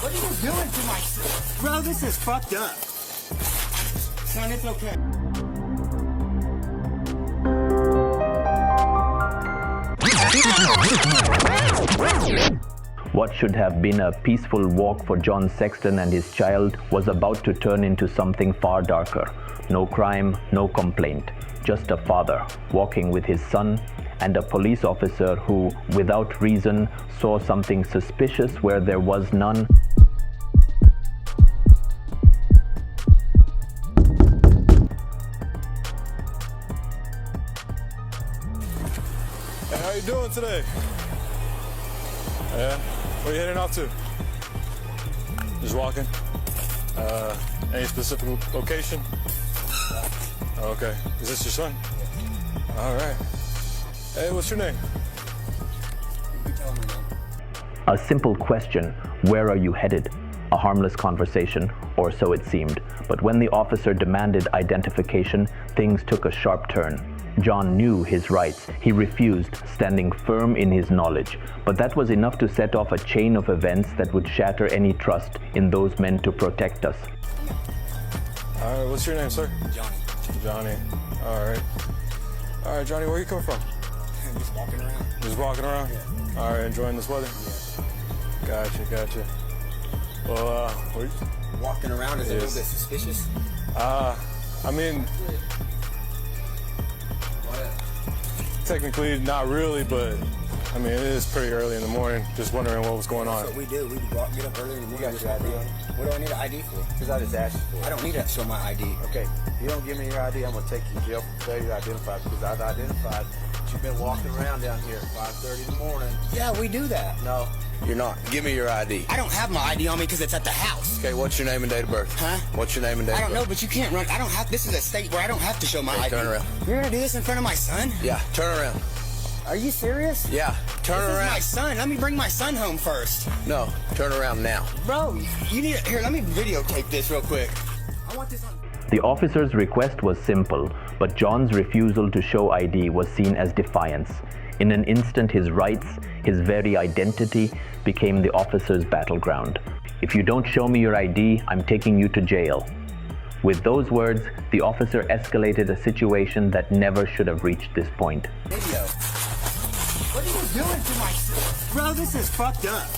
What are you doing to my... Bro, this is fucked up. Son, it's okay. What should have been a peaceful walk for John Sexton and his child was about to turn into something far darker. No crime, no complaint. Just a father walking with his son and a police officer who, without reason, saw something suspicious where there was none. Hey, how you doing today? Yeah? Where you heading off to? Just walking? Any specific location? Okay. Is this your son? All right. Hey, what's your name? A simple question, where are you headed? A harmless conversation, or so it seemed. But when the officer demanded identification, things took a sharp turn. John knew his rights. He refused, standing firm in his knowledge. But that was enough to set off a chain of events that would shatter any trust in those meant to protect us. All right, what's your name, sir? Johnny. Johnny. All right. All right, Johnny, where you coming from? Just walking around. Just walking around? Yeah. All right, enjoying this weather? Yeah. Gotcha. Well, where you? Walking around is a little bit suspicious. I mean, technically not really, but I mean, it is pretty early in the morning. Just wondering what was going on. That's what we do. We get up early in the morning. You got your ID on? What do I need an ID for? Because I just asked you for it. I don't need to show my ID. Okay, you don't give me your ID, I'm going to take you to jail for failure to identify because I've identified that you've been walking around down here at 5:30 in the morning. Yeah, we do that. No, you're not. Give me your ID. I don't have my ID on me because it's at the house. Okay, what's your name and date of birth? Huh? What's your name and date I of don't birth? know, but you can't run. I don't have. This is a state where I don't have to show my Hey, ID. turn around. You're gonna do this in front of my son? Yeah, turn around. Are you serious? Yeah, turn This around. is my son. Let me bring my son home first. No, turn around now. Bro, you need to... Here, let me videotape this real quick. I want this on... The officer's request was simple, but John's refusal to show ID was seen as defiance. In an instant, his rights, his very identity, became the officer's battleground. If you don't show me your ID, I'm taking you to jail. With those words, the officer escalated a situation that never should have reached this point. Video. What are you doing to my son? Bro, this is fucked up.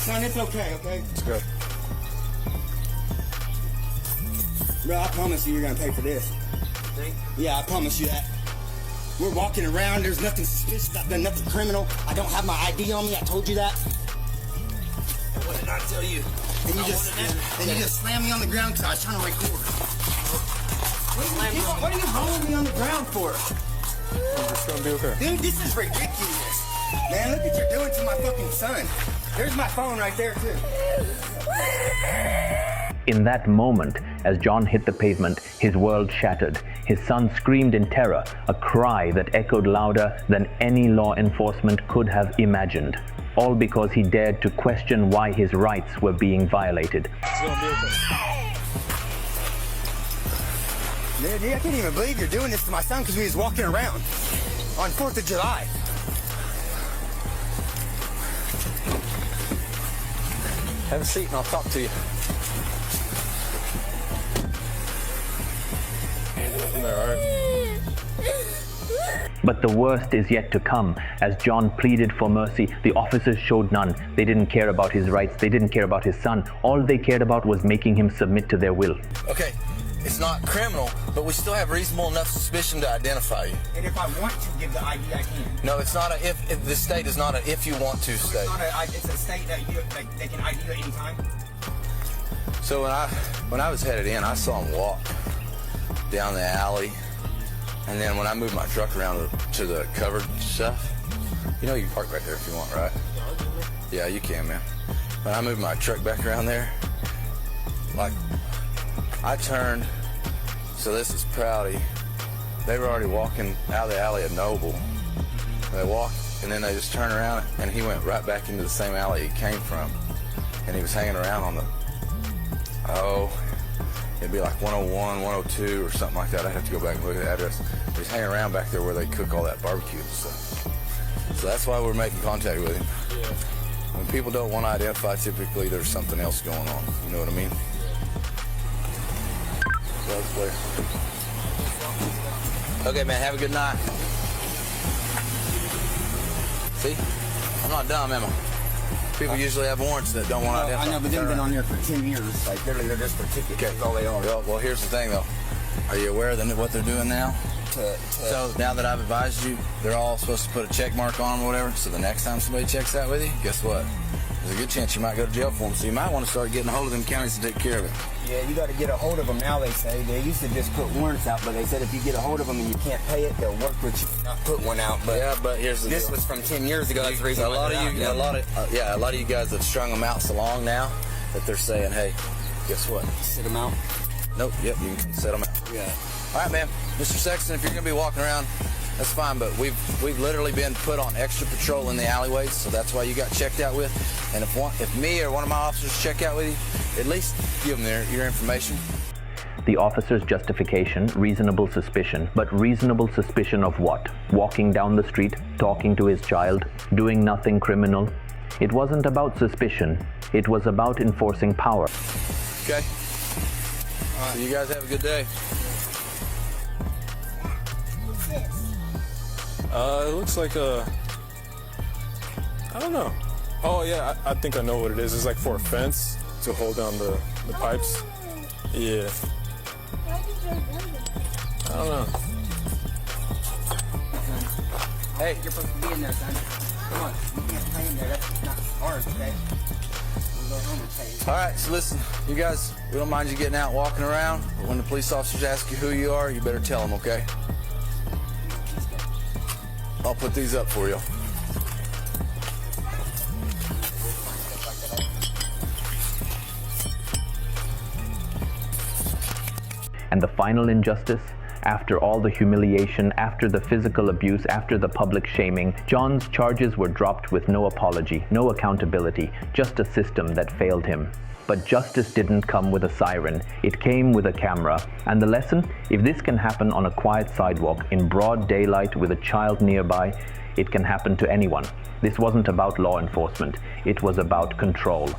Son, it's okay, okay? It's good. Bro, I promise you you're gonna pay for this. Think? Yeah, I promise you that. We're walking around, there's nothing suspicious, I've done nothing criminal. I don't have my ID on me, I told you that. What did I tell you? And you just slammed me on the ground because I was trying to record. What are you rolling me on the ground for? It's gonna be okay. Dude, this is ridiculous. Man, look what you're doing to my fucking son. There's my phone right there, too. In that moment, as John hit the pavement, his world shattered. His son screamed in terror, a cry that echoed louder than any law enforcement could have imagined. All because he dared to question why his rights were being violated. It's gonna be okay. Dude, I can't even believe you're doing this to my son because we was walking around on 4th of July. Have a seat and I'll talk to you. All right. But the worst is yet to come. As John pleaded for mercy, the officers showed none. They didn't care about his rights. They didn't care about his son. All they cared about was making him submit to their will. Okay, it's not criminal, but we still have reasonable enough suspicion to identify you. And if I want to give the ID, I can. No, it's not a if the state is not a if you want to state. It's a state that they can ID you at any time. So when I was headed in, I saw him walk down the alley, and then when I moved my truck around to the covered stuff, you know you can park back there if you want, right? Yeah, you can, man. When I moved my truck back around there, like I turned, so this is Prouty. They were already walking out of the alley at Noble. They walked, and then they just turned around, and he went right back into the same alley he came from, and he was hanging around on the, it'd be like 101, 102 or something like that. I'd have to go back and look at the address. He's hanging around back there where they cook all that barbecue and stuff. So that's why we're making contact with him. When people don't want to identify, typically there's something else going on. You know what I mean? So that's clear. Okay, man, have a good night. See? I'm not dumb, am I? People usually have warrants that don't want to identify. I know, but they've been on here for 10 years. Like, they're just for tickets. Okay. That's all they are. Well, here's the thing, though. Are you aware of what they're doing now? So now that I've advised you, they're all supposed to put a check mark on them or whatever. So the next time somebody checks out with you, guess what? There's a good chance you might go to jail for them. So you might want to start getting a hold of them counties to take care of it. Yeah, you got to get a hold of them now, they say. They used to just put warrants out, but they said if you get a hold of them and you can't pay it, they'll work with you to not put one out. But yeah, but here's the this deal. was from 10 years ago. That's the reason a lot of you, a lot of you guys that strung them out so long now that they're saying, hey, guess what? Sit them out. Nope. Yep, you can set them out. Yeah. All right, man. Mr. Sexton, if you're going to be walking around, that's fine, but we've literally been put on extra patrol in the alleyways, so that's why you got checked out with. And if me or one of my officers check out with you, at least give them your information. The officer's justification, reasonable suspicion. But reasonable suspicion of what? Walking down the street, talking to his child, doing nothing criminal? It wasn't about suspicion. It was about enforcing power. Okay. So you guys have a good day. It looks like I don't know. Oh yeah, I think I know what it is. It's like for a fence to hold down the pipes. Yeah. I don't know. Hey, you're supposed to be in there, son. Come on. You can't play in there. That's not ours, okay? We'll go home and pay. All right, so listen, you guys, we don't mind you getting out walking around, but when the police officers ask you who you are, you better tell them, okay? I'll put these up for you. And the final injustice? After all the humiliation, after the physical abuse, after the public shaming, John's charges were dropped with no apology, no accountability, just a system that failed him. But justice didn't come with a siren, it came with a camera. And the lesson? If this can happen on a quiet sidewalk, in broad daylight with a child nearby, it can happen to anyone. This wasn't about law enforcement, it was about control.